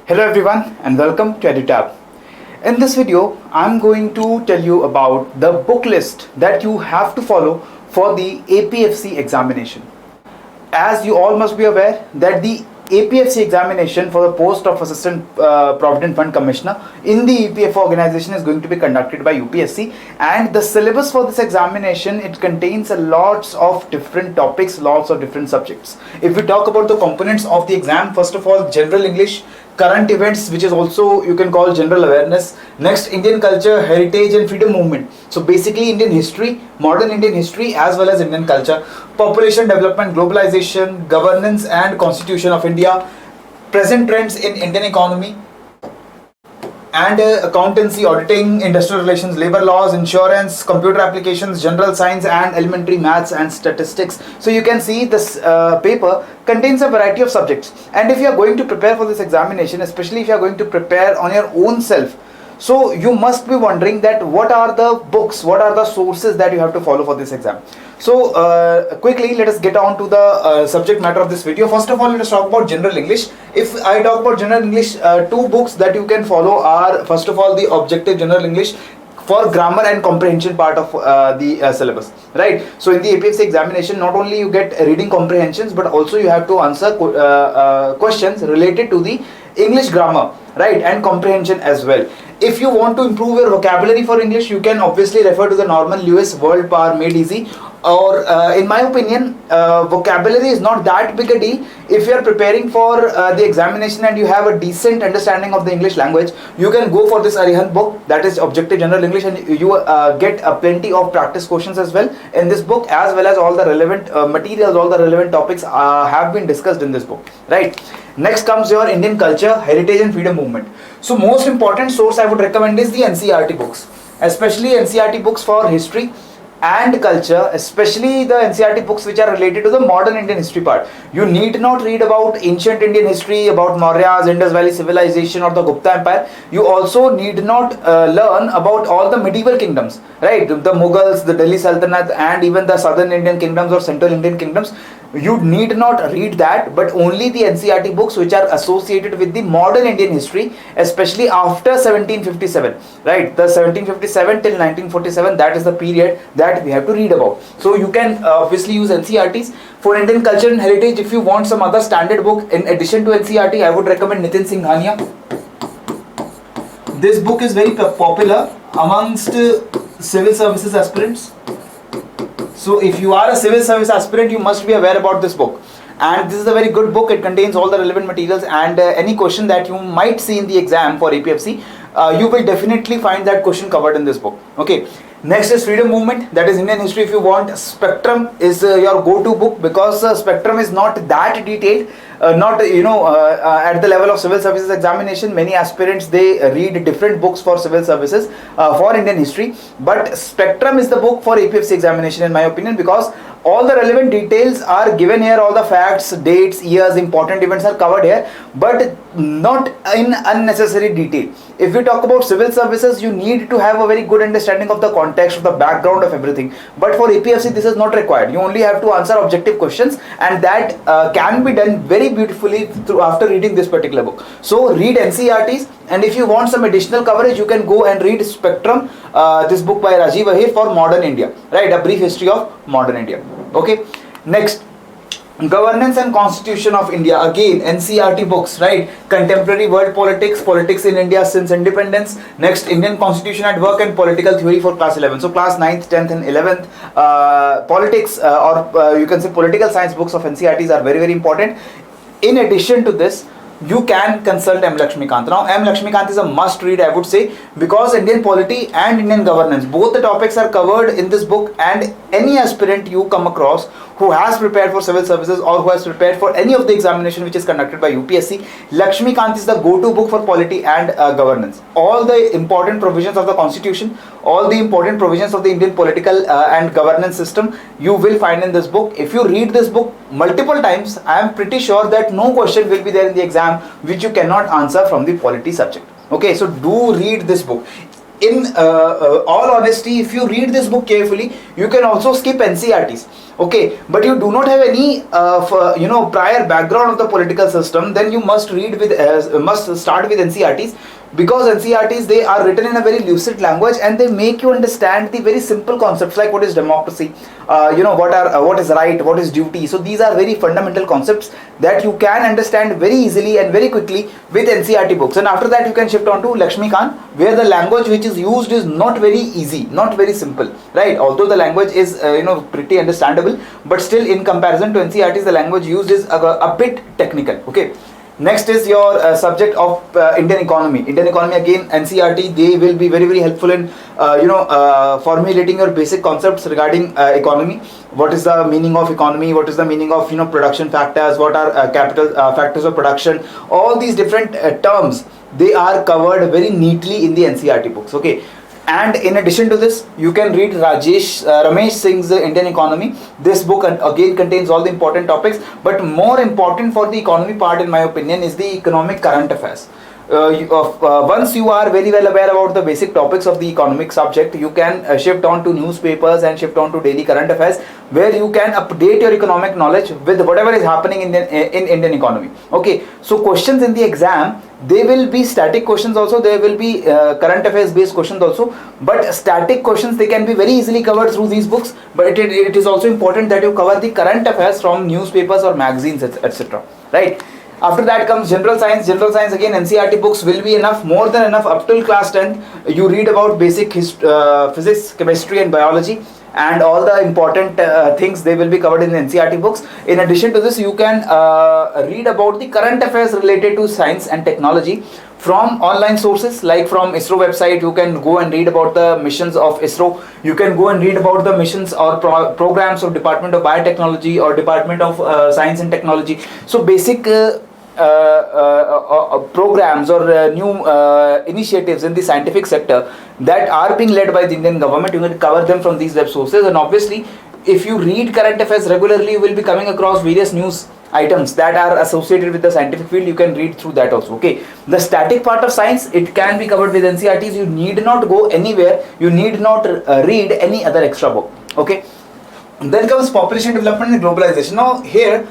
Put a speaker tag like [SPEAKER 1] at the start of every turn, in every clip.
[SPEAKER 1] Hello everyone and welcome to EduTab. In this video, I'm going to tell you about the book list that you have to follow for the APFC examination. As you all must be aware that the APFC examination for the post of Assistant Provident Fund Commissioner in the EPF organization is going to be conducted by UPSC, and the syllabus for this examination, it contains a lots of different topics, lots of different subjects. If we talk about the components of the exam, first of all, general English, current events, which is also you can call general awareness. Next, Indian culture, heritage and freedom movement. So basically Indian history, modern Indian history as well as Indian culture, population development, globalization, governance and constitution of India, present trends in Indian economy, and accountancy, auditing, industrial relations, labor laws, insurance, computer applications, general science and elementary maths and statistics. So you can see this paper contains a variety of subjects, and if you are going to prepare for this examination, especially if you are going to prepare on your own self, so you must be wondering that what are the books, what are the sources that you have to follow for this exam. So quickly let us get on to the subject matter of this video. First of all, let us talk about general English. If I talk about general English, two books that you can follow are, first of all, the objective general English for grammar and comprehension part of the syllabus, right? So in the APFC examination, not only you get reading comprehensions, but also you have to answer questions related to the English grammar, right, and comprehension as well. If you want to improve your vocabulary for English, you can obviously refer to the Norman Lewis World Power Made Easy, or in my opinion, vocabulary is not that big a deal. If you are preparing for the examination and you have a decent understanding of the English language, you can go for this Arihant book, that is Objective General English, and you get plenty of practice questions as well in this book, as well as all the relevant materials, all the relevant topics have been discussed in this book, right? Next comes your Indian culture, heritage and freedom movement. So most important source I would recommend is the NCERT books, especially NCERT books for history and culture, especially the NCERT books which are related to the modern Indian history part. You need not read about ancient Indian history, about Mauryas, Indus Valley civilization or the Gupta Empire. You also need not learn about all the medieval kingdoms, right? The Mughals, the Delhi Sultanate and even the southern Indian kingdoms or central Indian kingdoms. You need not read that, but only the NCERT books which are associated with the modern Indian history, especially after 1757, right? The 1757 till 1947, that is the period that we have to read about. So you can obviously use NCERTs. For Indian culture and heritage, if you want some other standard book in addition to NCERT, I would recommend Nitin Singhania. This book is very popular amongst civil services aspirants. So if you are a civil service aspirant, you must be aware about this book, and this is a very good book. It contains all the relevant materials, and any question that you might see in the exam for APFC, you will definitely find that question covered in this book. Okay, next is freedom movement, that is Indian history. If you want, Spectrum is your go-to book, because Spectrum is not that detailed, not at the level of civil services examination. Many aspirants, they read different books for civil services for Indian history, but Spectrum is the book for APFC examination in my opinion, because all the relevant details are given here, all the facts, dates, years, important events are covered here, but not in unnecessary detail. If we talk about civil services, you need to have a very good understanding of the context, of the background of everything, but for APFC this is not required. You only have to answer objective questions, and that can be done very beautifully through after reading this particular book. So read NCERTs, and if you want some additional coverage, you can go and read Spectrum, this book by Rajiv Ahir for modern India, right? A brief history of modern India. Okay, next, governance and constitution of India, again NCERT books, right? Contemporary world politics, politics in India since independence. Next, Indian constitution at work and political theory for class 11. So class 9th, 10th and 11th, politics or you can say political science books of NCERTs are very, very important. In addition to this, you can consult M. Lakshmikant. Now M. Lakshmikant is a must read, I would say, because Indian polity and Indian governance, both the topics are covered in this book, and any aspirant you come across who has prepared for civil services or who has prepared for any of the examination which is conducted by UPSC, Lakshmikant is the go-to book for polity and governance. All the important provisions of the constitution, all the important provisions of the Indian political and governance system, you will find in this book. If you read this book multiple times, I am pretty sure that no question will be there in the exam which you cannot answer from the polity subject. Okay, so do read this book. in all honesty, if you read this book carefully, you can also skip NCRTs. Okay, but you do not have any prior background of the political system, then you must read with must start with NCRTs, because NCRTs, they are written in a very lucid language and they make you understand the very simple concepts like what is democracy, what is right, what is duty. So these are very fundamental concepts that you can understand very easily and very quickly with NCRT books. And after that you can shift on to Lakshmi Khan, where the language which is used is not very easy, not very simple, right? Although the language is pretty understandable, but still in comparison to NCRTs, the language used is a bit technical. Okay. Next is your subject of Indian economy. Indian economy, again NCRT, they will be very helpful in formulating your basic concepts regarding economy. What is the meaning of economy? What is the meaning of production factors? What are capital factors of production? All these different terms, they are covered very neatly in the NCRT books. Okay. And in addition to this, you can read Ramesh Singh's Indian Economy. This book again contains all the important topics, but more important for the economy part, in my opinion, is the economic current affairs. Once you are very well aware about the basic topics of the economic subject, you can shift on to newspapers and shift on to daily current affairs, where you can update your economic knowledge with whatever is happening in Indian economy. Okay, so questions in the exam, they will be static questions also, there will be current affairs based questions also, but static questions, they can be very easily covered through these books, but it is also important that you cover the current affairs from newspapers or magazines, etc. Right? After that comes general science. General science, again NCRT books will be enough, more than enough. Up till class 10 you read about basic physics, chemistry and biology, and all the important things, they will be covered in NCRT books. In addition to this, you can read about the current affairs related to science and technology from online sources, like from ISRO website. You can go and read about the missions of ISRO. You can go and read about the missions or programs of Department of Biotechnology or Department of Science and Technology. So basic programs or new initiatives in the scientific sector that are being led by the Indian government, you can cover them from these web sources. And obviously, if you read current affairs regularly, you will be coming across various news items that are associated with the scientific field. You can read through that also. Okay, the static part of science, it can be covered with NCRTs. You need not go anywhere, you need not read any other extra book. Okay, then comes population development and globalization. Now here,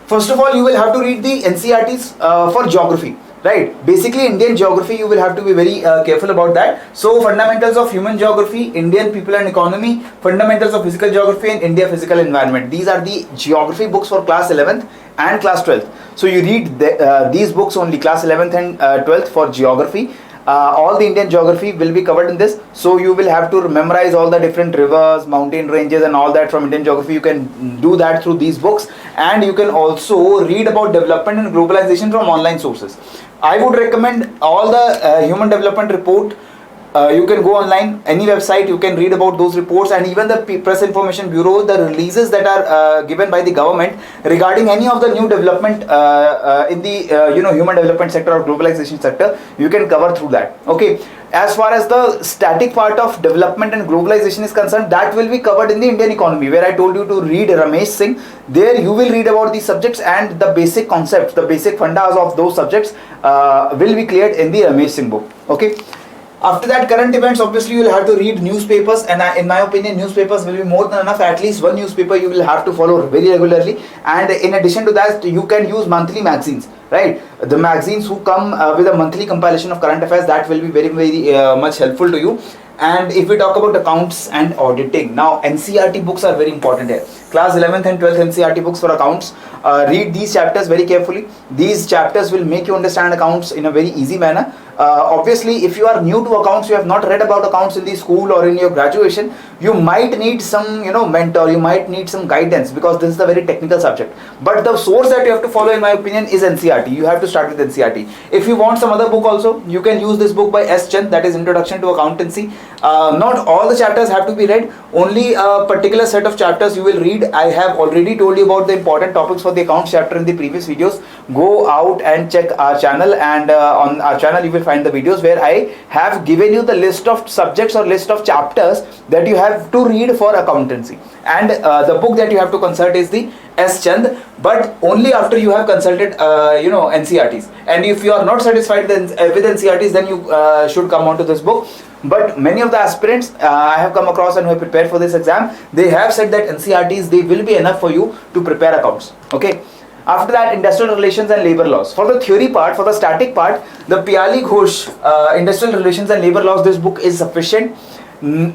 [SPEAKER 1] first of all, you will have to read the NCRTs for geography, right? Basically Indian geography, you will have to be very careful about that. So fundamentals of human geography, Indian people and economy, fundamentals of physical geography, and India physical environment. These are the geography books for class 11th and class 12th. So you read these books only, class 11th and 12th for geography. All the Indian geography will be covered in this. So you will have to memorize all the different rivers, mountain ranges and all that from Indian geography. You can do that through these books, and you can also read about development and globalization from online sources. I would recommend all the human development report. You can go online, any website, you can read about those reports, and even the Press Information Bureau, the releases that are given by the government regarding any of the new development in the human development sector or globalization sector, you can cover through that. Okay, as far as the static part of development and globalization is concerned, that will be covered in the Indian economy, where I told you to read Ramesh Singh. There you will read about these subjects, and the basic concepts, the basic fundas of those subjects will be cleared in the Ramesh Singh book. Okay. After that, current events, obviously you will have to read newspapers, and in my opinion, newspapers will be more than enough. At least one newspaper you will have to follow very regularly, and in addition to that, you can use monthly magazines, right? The magazines who come with a monthly compilation of current affairs, that will be very much helpful to you. And if we talk about accounts and auditing, now NCRT books are very important here. Class 11th and 12th NCRT books for accounts. Read these chapters very carefully. These chapters will make you understand accounts in a very easy manner. Obviously, if you are new to accounts, you have not read about accounts in the school or in your graduation, you might need some mentor, you might need some guidance, because this is a very technical subject. But the source that you have to follow, in my opinion, is NCRT. You have to start with NCRT. If you want some other book also, you can use this book by S. Chand, that is Introduction to Accountancy. Not all the chapters have to be read, only a particular set of chapters you will read. I have already told you about the important topics for the accounts chapter in the previous videos. Go out and check our channel, and on our channel you will find the videos where I have given you the list of subjects or list of chapters that you have to read for accountancy. And the book that you have to consult is the S. Chand but only after you have consulted NCRTs. And if you are not satisfied with NCRTs, then you should come on to this book. But many of the aspirants I have come across and who have prepared for this exam, they have said that NCRTs, they will be enough for you to prepare accounts. Okay. After that, industrial relations and labor laws. For the theory part, for the static part, the Piali Ghosh industrial relations and labor laws, this book is sufficient.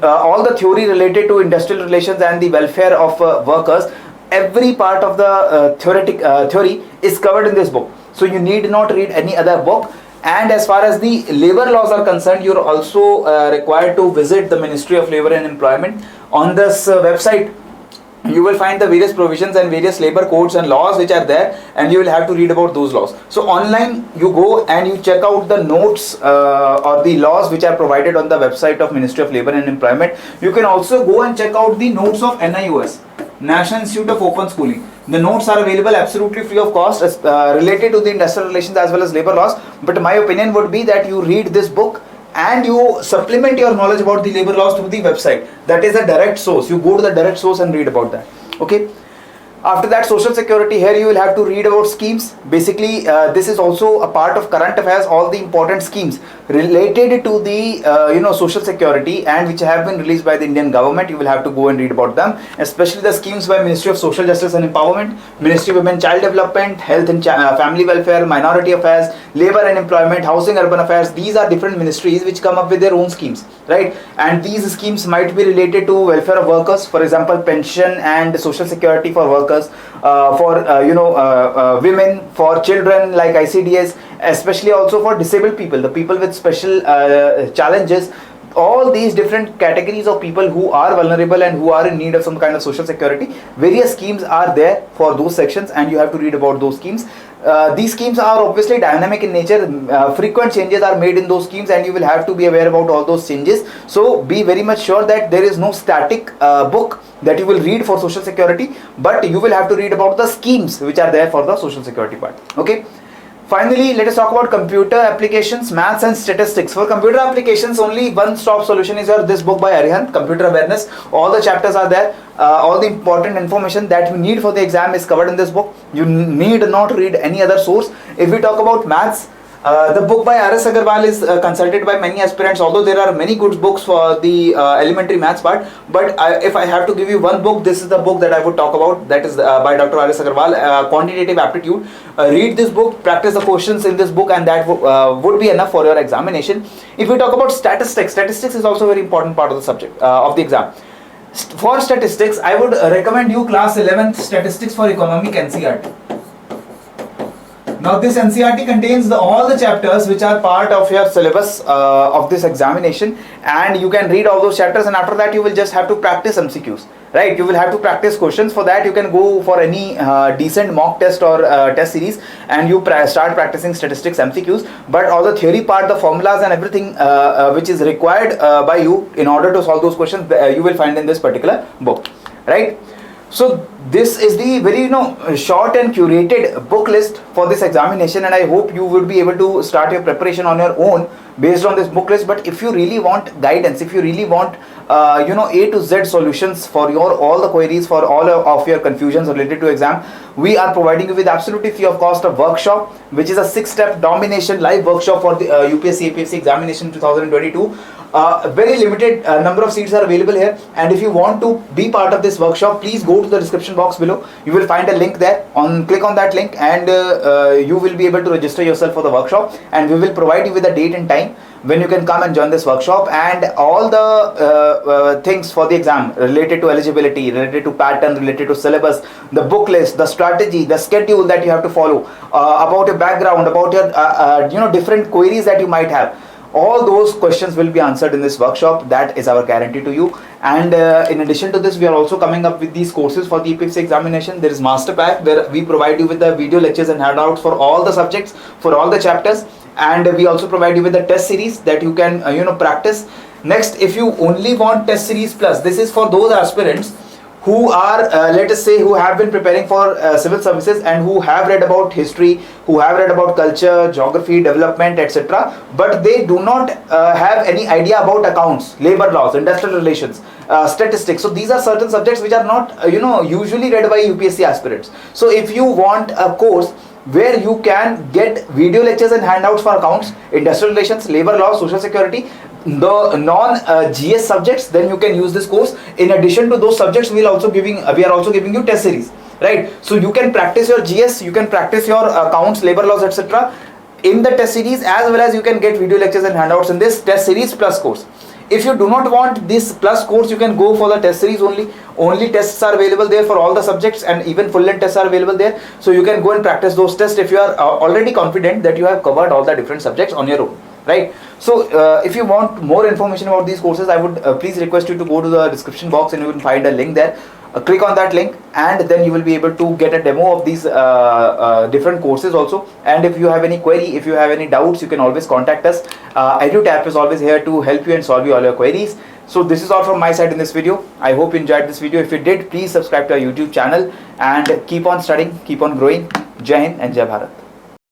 [SPEAKER 1] All the theory related to industrial relations and the welfare of workers, every part of the theory is covered in this book. So you need not read any other book. And as far as the labor laws are concerned, you're also required to visit the Ministry of Labor and Employment. On this website, you will find the various provisions and various labor codes and laws which are there, and you will have to read about those laws. So online you go and you check out the notes or the laws which are provided on the website of Ministry of Labor and Employment. You can also go and check out the notes of NIOS, National Institute of Open Schooling. The notes are available absolutely free of cost related to the industrial relations as well as labor laws. But my opinion would be that you read this book and you supplement your knowledge about the labor laws through the website. That is a direct source. You go to the direct source and read about that. Okay. After that, social security, here you will have to read about schemes. Basically, this is also a part of current affairs, all the important schemes related to the social security and which have been released by the Indian government. You will have to go and read about them, especially the schemes by Ministry of Social Justice and Empowerment, Ministry of Women Child Development, Health and Family Welfare, Minority Affairs, Labor and Employment, Housing, Urban Affairs. These are different ministries which come up with their own schemes, right? And these schemes might be related to welfare of workers, for example, pension and social security for workers, for women, for children like ICDS, especially also for disabled people, the people with special challenges. All these different categories of people who are vulnerable and who are in need of some kind of social security, various schemes are there for those sections, and you have to read about those schemes. These schemes are obviously dynamic in nature. Frequent changes are made in those schemes, and you will have to be aware about all those changes. So be very much sure that there is no static book that you will read for social security, but you will have to read about the schemes which are there for the social security part. Okay. Finally, let us talk about computer applications, maths and statistics. For computer applications, only one-stop solution is this book by Arihant, Computer Awareness. All the chapters are there. All the important information that you need for the exam is covered in this book. You need not read any other source. If we talk about maths, the book by R.S. Agarwal is consulted by many aspirants, although there are many good books for the elementary maths part. But if I have to give you one book, this is the book that I would talk about. That is by Dr. R.S. Agarwal, Quantitative Aptitude. Read this book, practice the questions in this book, and that would be enough for your examination. If we talk about statistics, statistics is also a very important part of the subject of the exam. For statistics, I would recommend you class 11th Statistics for Economic NCERT. Now this NCERT contains all the chapters which are part of your syllabus of this examination, and you can read all those chapters, and after that you will just have to practice MCQs, right? You will have to practice questions. For that you can go for any decent mock test or test series, and you start practicing statistics MCQs. But all the theory part, the formulas and everything which is required by you in order to solve those questions, you will find in this particular book, right? So this is the very short and curated book list for this examination, and I hope you will be able to start your preparation on your own based on this book list. But if you really want guidance, if you really want A to Z solutions for all the queries, for all of your confusions related to exam, we are providing you with absolutely free of cost a workshop, which is a 6-step domination live workshop for the UPSC APFC examination 2022. Very limited number of seats are available here, and if you want to be part of this workshop, please go to the description box below. You will find a link there. Click on that link, and you will be able to register yourself for the workshop, and we will provide you with a date and time when you can come and join this workshop. And all the things for the exam related to eligibility, related to pattern, related to syllabus, the book list, the strategy, the schedule that you have to follow, about your background, about your different queries that you might have. All those questions will be answered in this workshop. That is our guarantee to you. And in addition to this, we are also coming up with these courses for the APFC examination. There is Master Pack, where we provide you with the video lectures and handouts for all the subjects, for all the chapters. And we also provide you with the test series that you can practice. Next, if you only want test series plus, this is for those aspirants who are let us say who have been preparing for civil services and who have read about history, who have read about culture, geography, development, etc., but they do not have any idea about accounts, labor laws, industrial relations, statistics. So these are certain subjects which are not usually read by UPSC aspirants. So if you want a course where you can get video lectures and handouts for accounts, industrial relations, labor law, social security, the non-GS subjects, then you can use this course. In addition to those subjects, we are also giving you test series, right? So you can practice your GS, you can practice your accounts, labor laws, etc. in the test series, as well as you can get video lectures and handouts in this test series plus course. If you do not want this plus course, you can go for the test series only. Only tests are available there for all the subjects, and even full length tests are available there. So you can go and practice those tests if you are already confident that you have covered all the different subjects on your own, right? So if you want more information about these courses, I would please request you to go to the description box and you will find a link there. Click on that link and then you will be able to get a demo of these different courses also. And if you have any query, if you have any doubts, you can always contact us. EduTap is always here to help you and solve you all your queries. So this is all from my side in this video. I hope you enjoyed this video. If you did, please subscribe to our YouTube channel and keep on studying, keep on growing. Jai Hind and Jai Bharat.